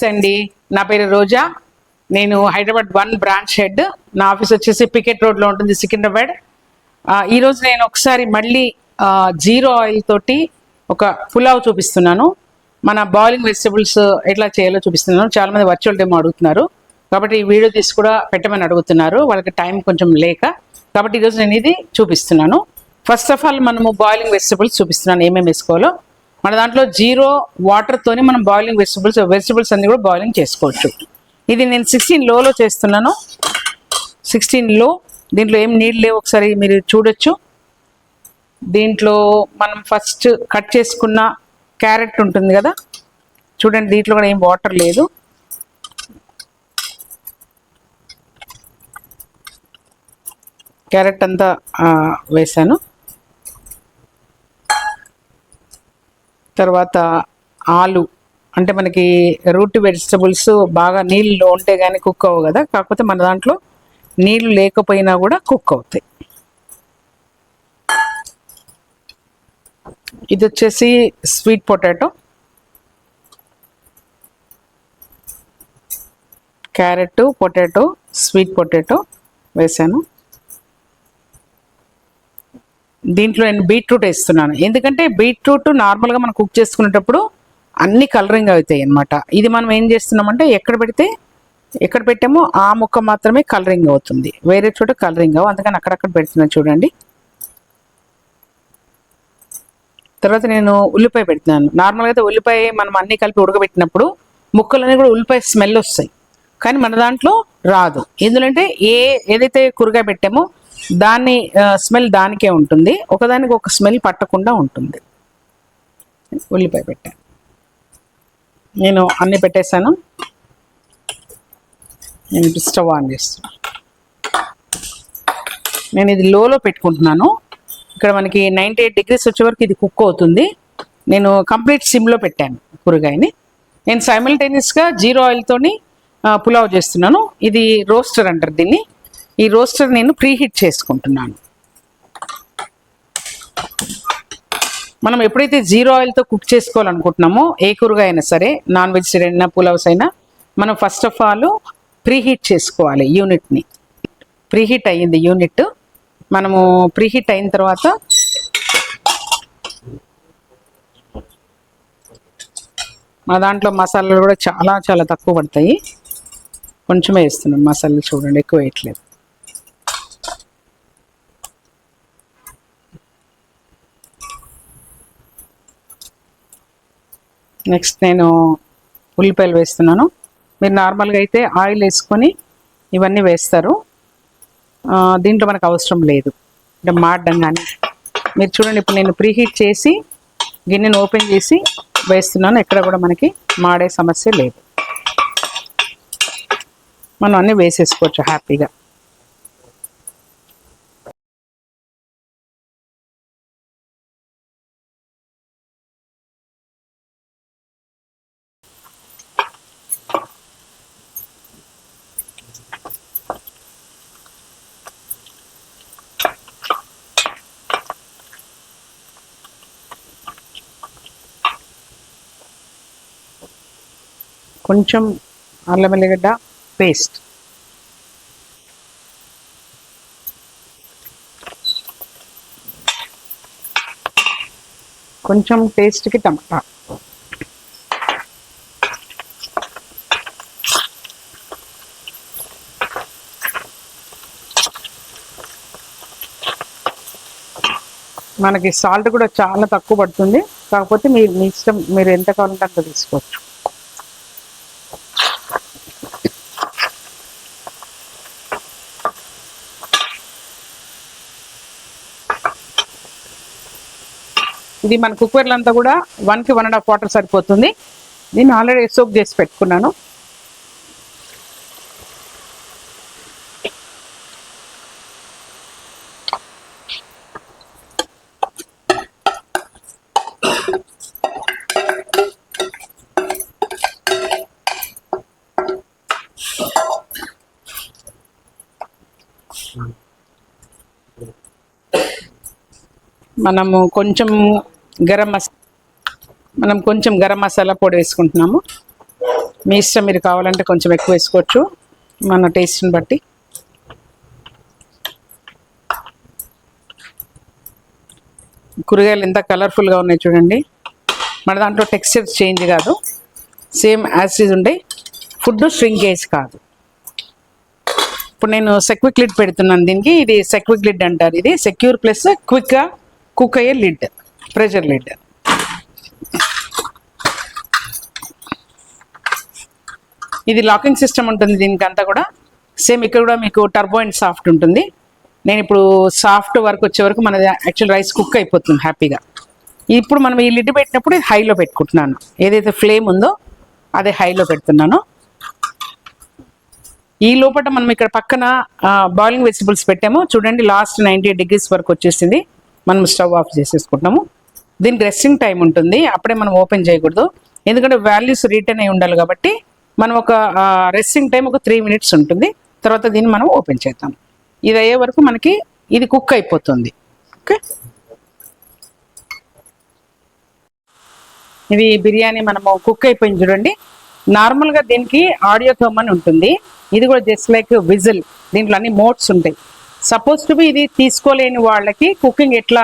అండి, నా పేరు రోజా. నేను హైదరాబాద్ 1 బ్రాంచ్ హెడ్. నా ఆఫీస్ వచ్చేసి పికెట్ రోడ్లో ఉంటుంది, సికింద్రాబాద్. ఈరోజు నేను ఒకసారి మళ్ళీ జీరో ఆయిల్ తోటి ఒక పులావ్ చూపిస్తున్నాను. మన బాయిలింగ్ వెజిటబుల్స్ ఎట్లా చేయాలో చూపిస్తున్నాను. చాలామంది వర్చువల్ డెమో అడుగుతున్నారు, కాబట్టి ఈ వీడియో తీసి కూడా పెట్టమని అడుగుతున్నారు. వాళ్ళకి టైం కొంచెం లేక, కాబట్టి ఈరోజు నేను ఇది చూపిస్తున్నాను. ఫస్ట్ ఆఫ్ ఆల్ మనము బాయిలింగ్ వెజిటబుల్స్ చూపిస్తున్నాను ఏమేమి వేసుకోవాలో. మన దాంట్లో జీరో వాటర్తోని మనం బాయిలింగ్ వెజిటబుల్స్ అన్ని కూడా బాయిలింగ్ చేసుకోవచ్చు. ఇది నేను 16 లోలో చేస్తున్నాను. 16 లో దీంట్లో ఏం నీళ్ళు లేవు, ఒకసారి మీరు చూడొచ్చు. దీంట్లో మనం ఫస్ట్ కట్ చేసుకున్న క్యారెట్ ఉంటుంది కదా, చూడండి, దీంట్లో కూడా ఏం వాటర్ లేదు. క్యారెట్ అంతా వేసాను. తర్వాత ఆలు, అంటే మనకి రూట్ వెజిటబుల్స్ బాగా నీళ్ళు ఉంటే కానీ కుక్ అవ్వవు కదా, కాకపోతే మన దాంట్లో నీళ్ళు లేకపోయినా కూడా కుక్ అవుతాయి. ఇది వచ్చేసి sweet potato, carrot, potato, sweet potato వేసాను. దీంట్లో నేను బీట్రూట్ వేస్తున్నాను, ఎందుకంటే బీట్రూట్ నార్మల్గా మనం కుక్ చేసుకునేటప్పుడు అన్ని కలరింగ్ అవుతాయి అన్నమాట. ఇది మనం ఏం చేస్తున్నామంటే ఎక్కడ పెట్టామో ఆ ముక్క మాత్రమే కలరింగ్ అవుతుంది, వేరే చోట కలరింగ్ అవ్వ, అందుకని అక్కడక్కడ పెడుతున్నాను చూడండి. తర్వాత నేను ఉల్లిపాయ పెడుతున్నాను. నార్మల్గా అయితే ఉల్లిపాయ మనం అన్ని కలిపి ఉడకబెట్టినప్పుడు ముక్కలన్నీ కూడా ఉల్లిపాయ స్మెల్ వస్తాయి, కానీ మన దాంట్లో రాదు. ఎందుకంటే ఏదైతే కూరగాయ పెట్టామో దాన్ని స్మెల్ దానికే ఉంటుంది, ఒకదానికి ఒక స్మెల్ పట్టకుండా ఉంటుంది. ఉల్లిపాయ పెట్టాను, నేను అన్నీ పెట్టేశాను. నేను స్టవ్ ఆన్ చేస్తున్నాను. నేను ఇది లోలో పెట్టుకుంటున్నాను. ఇక్కడ మనకి 98 degrees వచ్చే వరకు ఇది కుక్ అవుతుంది. నేను కంప్లీట్ సిమ్లో పెట్టాను కూరగాయని. నేను సైమల్టేనియస్గా జీరో ఆయిల్తోని పులావ్ చేస్తున్నాను. ఇది రోస్టర్ అంటారు దీన్ని. ఈ రోస్టర్ నేను ప్రీహీట్ చేసుకుంటున్నాను. మనం ఎప్పుడైతే జీరో ఆయిల్తో కుక్ చేసుకోవాలనుకుంటున్నామో ఏ కూరగాయ అయినా సరే, నాన్ వెజిటేరియన్ అయినా పులావ్స్ అయినా, మనం ఫస్ట్ ఆఫ్ ఆల్ ప్రీహీట్ చేసుకోవాలి యూనిట్ని. ప్రీహీట్ అయ్యింది యూనిట్. మనము ప్రీహీట్ అయిన తర్వాత మా దాంట్లో మసాలాలు కూడా చాలా చాలా తక్కువ పడతాయి, కొంచెమే వేస్తున్నాం మసాలాలు, చూడండి, ఎక్కువ వేయట్లేదు. నెక్స్ట్ నేను ఉల్లిపాయలు వేస్తున్నాను. మీరు నార్మల్గా అయితే ఆయిల్ వేసుకొని ఇవన్నీ వేస్తారు, దీంట్లో మనకు అవసరం లేదు, అంటే మాడడం కానీ. మీరు చూడండి, ఇప్పుడు నేను ప్రీహీట్ చేసి గిన్నెను ఓపెన్ చేసి వేస్తున్నాను, ఎక్కడ కూడా మనకి మాడే సమస్య లేదు. మనం అన్నీ వేసేసుకోవచ్చు హ్యాపీగా. కొంచెం అల్లం వెల్లిగడ్డ పేస్ట్, కొంచెం టేస్ట్కి టమాటా, మనకి సాల్ట్ కూడా చాలా తక్కువ పడుతుంది, కాకపోతే మీ ఇష్టం, మీరు ఎంత కావాలంటే అంత తీసుకోవచ్చు. ఇది మన కుక్కర్లో అంతా కూడా 1కి 1.5 వాటర్ సరిపోతుంది. దీన్ని ఆల్రెడీ సోక్ చేసి పెట్టుకున్నాను. మనము కొంచెం గరం మసాలా పొడి వేసుకుంటున్నాము. మీ ఇష్టం, మీరు కావాలంటే కొంచెం ఎక్కువ వేసుకోవచ్చు మన టేస్ట్ని బట్టి. కూరగాయలు ఎంత కలర్ఫుల్గా ఉన్నాయి చూడండి. మన దాంట్లో టెక్స్చర్ చేంజ్ కాదు, సేమ్ యాజ్ ఇస్ ఉండే, ఫుడ్ ష్రింకేజ్ కాదు. ఇప్పుడు నేను సెక్విక్ లిడ్ పెడుతున్నాను దీనికి. ఇది సెక్విక్ లిడ్ అంటారు. ఇది సెక్యూర్ ప్లస్ క్విక్గా కుక్ అయ్యే లిడ్, ప్రెషర్ లిడ్. ఇది లాకింగ్ సిస్టమ్ ఉంటుంది దీనికి అంతా కూడా. సేమ్ ఇక్కడ కూడా మీకు టర్బో అండ్ సాఫ్ట్ ఉంటుంది. నేను ఇప్పుడు సాఫ్ట్ వరకు వచ్చే వరకు మనది యాక్చువల్ రైస్ కుక్ అయిపోతుంది హ్యాపీగా. ఇప్పుడు మనం ఈ లిడ్ పెట్టినప్పుడు ఇది హైలో పెట్టుకుంటున్నాను. ఏదైతే ఫ్లేమ్ ఉందో అదే హైలో పెడుతున్నాను. ఈ లోపల మనం ఇక్కడ పక్కన బాయిలింగ్ వెజిటబుల్స్ పెట్టాము చూడండి. లాస్ట్ 98 degrees వరకు వచ్చేసింది. మనం స్టవ్ ఆఫ్ చేసేసుకుంటున్నాము. దీనికి రెస్టింగ్ టైం ఉంటుంది, అప్పుడే మనం ఓపెన్ చేయకూడదు. ఎందుకంటే వాల్యూస్ రిటర్న్ అయి ఉండాలి కాబట్టి మనం ఒక రెస్టింగ్ టైం ఒక 3 minutes ఉంటుంది. తర్వాత దీన్ని మనం ఓపెన్ చేద్దాం. ఇది అయ్యే వరకు మనకి ఇది కుక్ అయిపోతుంది. ఓకే, ఇది బిర్యానీ మనము కుక్ అయిపోయింది చూడండి. నార్మల్గా దీనికి ఆడియో థమ్ అని ఉంటుంది. ఇది కూడా జస్ట్ లైక్ విజిల్. దీంట్లో అన్ని మోడ్స్ ఉంటాయి. సపోజ్ టు బి ఇది తీసుకోలేని వాళ్ళకి కుకింగ్ ఎట్లా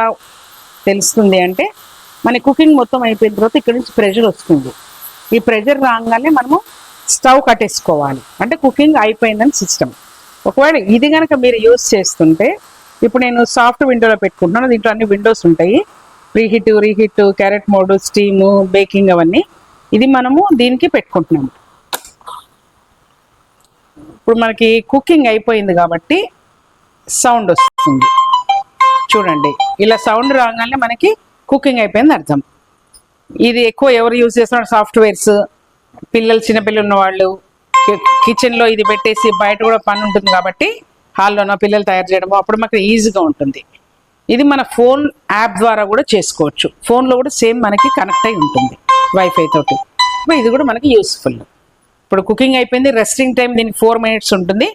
తెలుస్తుంది అంటే, మన కుకింగ్ మొత్తం అయిపోయిన తర్వాత ఇక్కడ నుంచి ప్రెషర్ వస్తుంది. ఈ ప్రెషర్ రాగానే మనము స్టవ్ కట్టేసుకోవాలి, అంటే కుకింగ్ అయిపోయిందని సిస్టమ్. ఒకవేళ ఇది కనుక మీరు యూజ్ చేస్తుంటే, ఇప్పుడు నేను సాఫ్ట్ విండోలో పెట్టుకుంటున్నాను. దీంట్లో అన్ని విండోస్ ఉంటాయి, reheat, carrot mode, steam, baking అవన్నీ. ఇది మనము దీనికి పెట్టుకుంటున్నాము. ఇప్పుడు మనకి కుకింగ్ అయిపోయింది కాబట్టి సౌండ్ వస్తుంది చూడండి. ఇలా సౌండ్ రాగానే మనకి కుకింగ్ అయిపోయింది అర్థం. ఇది ఎక్కువ ఎవరు యూజ్ చేస్తున్నారు? సాఫ్ట్వేర్స్, పిల్లలు, చిన్నపిల్లలు ఉన్నవాళ్ళు కిచెన్లో ఇది పెట్టేసి బయట కూడా పని ఉంటుంది కాబట్టి హాల్లోనో పిల్లలు తయారు చేయడము అప్పుడు మనకి ఈజీగా ఉంటుంది. ఇది మన ఫోన్ యాప్ ద్వారా కూడా చేసుకోవచ్చు. ఫోన్లో కూడా సేమ్ మనకి కనెక్ట్ అయి ఉంటుంది వైఫై తోటి. ఇది కూడా మనకి యూస్ఫుల్. ఇప్పుడు కుకింగ్ అయిపోయింది. రెస్టింగ్ టైం దీనికి 4 minutes ఉంటుంది.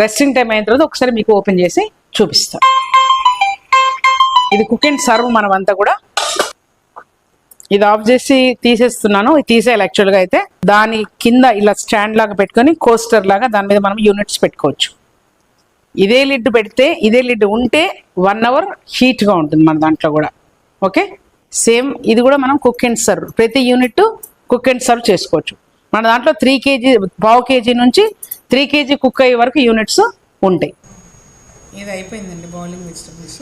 రెస్టింగ్ టైం అయిన తర్వాత ఒకసారి మీకు ఓపెన్ చేసి చూపిస్తాం. ఇది కుక్ అండ్ సర్వ్ మనమంతా కూడా. ఇది ఆఫ్ చేసి తీసేస్తున్నాను. ఇది తీసేయాలి యాక్చువల్గా. అయితే దాని కింద ఇలా స్టాండ్ లాగా పెట్టుకొని కోస్టర్ లాగా దాని మీద మనం యూనిట్స్ పెట్టుకోవచ్చు. ఇదే లిడ్ పెడితే, ఇదే లిడ్ ఉంటే 1 hour హీట్గా ఉంటుంది మన దాంట్లో కూడా. ఓకే, సేమ్ ఇది కూడా మనం కుక్ అండ్ సర్వ్, ప్రతి యూనిట్ కుక్ అండ్ సర్వ్ చేసుకోవచ్చు. మన దాంట్లో 3 kg, 1/2 kg నుంచి 3 kg కుక్ అయ్యే వరకు యూనిట్స్ ఉంటాయి. ఇది అయిపోయిందండి బాయిలింగ్ వెజిటబుల్స్.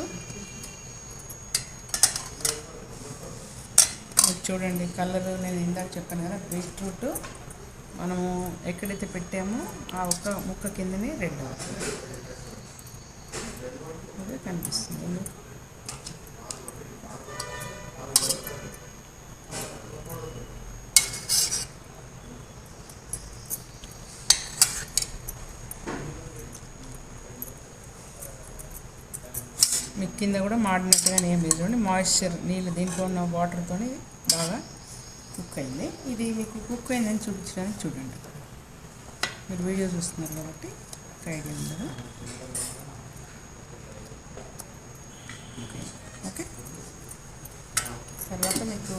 చూడండి కలర్, నేను ఇందాక చెప్పాను కదా బీట్రూట్ మనము ఎక్కడైతే పెట్టామో ఆ ఒక్క ముక్క కిందనే రెడ్ అవుతుంది. అదే కనిపిస్తుంది. మీకు కింద కూడా మాడినట్టుగా ఏం లేదు చూడండి. మాయిశ్చర్, నీళ్ళు, దీంట్లో ఉన్న వాటర్తో బాగా కుక్ అయింది. ఇది మీకు కుక్ అయిందని చూపించడానికి చూడండి. మీరు వీడియో చూస్తున్నారు కాబట్టి ఐడియా ఉండదు. ఓకే, తర్వాత మీకు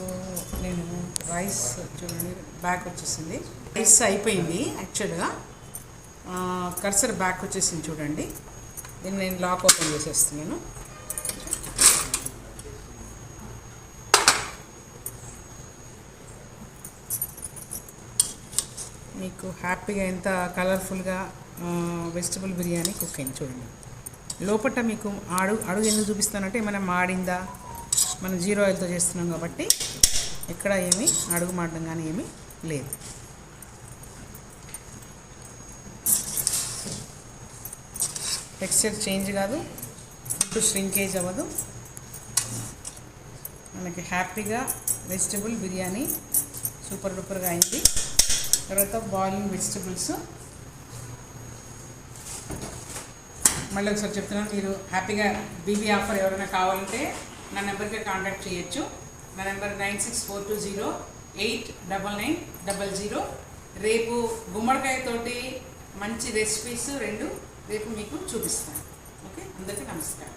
నేను రైస్ చూడండి బ్యాక్ వచ్చేసింది. రైస్ అయిపోయింది యాక్చువల్గా. కర్సర్ బ్యాక్ వచ్చేసింది చూడండి. దీన్ని నేను లాక్ ఓపెన్ చేసేస్తున్నాను. మీకు హ్యాపీగా ఎంత కలర్ఫుల్గా వెజిటబుల్ బిర్యానీ కుక్ అయింది చూడండి. లోపల మీకు అడుగు ఎందుకు చూపిస్తానంటే ఏమైనా మాడిందా, మనం 0 oilతో చేస్తున్నాం కాబట్టి ఎక్కడ ఏమీ అడుగు మాడడం కానీ ఏమీ లేదు. టెక్స్చర్ చేంజ్ కాదు, ఫుడ్ ష్రింకేజ్ అవ్వదు. మనకి హ్యాపీగా వెజిటబుల్ బిర్యానీ సూపర్ డూపర్గా అయింది. తర్వాత బాయిలింగ్ వెజిటబుల్స్ మళ్ళీ ఒకసారి చెప్తున్నాను. మీరు హ్యాపీగా బీబీ ఆఫర్ ఎవరైనా కావాలంటే నా నెంబర్కి కాంటాక్ట్ చేయొచ్చు. నా నెంబర్ 9642089900. రేపు గుమ్మడికాయతోటి మంచి రెసిపీస్ 2 రేపు మీకు చూపిస్తాను. ఓకే, అందరికీ నమస్కారం.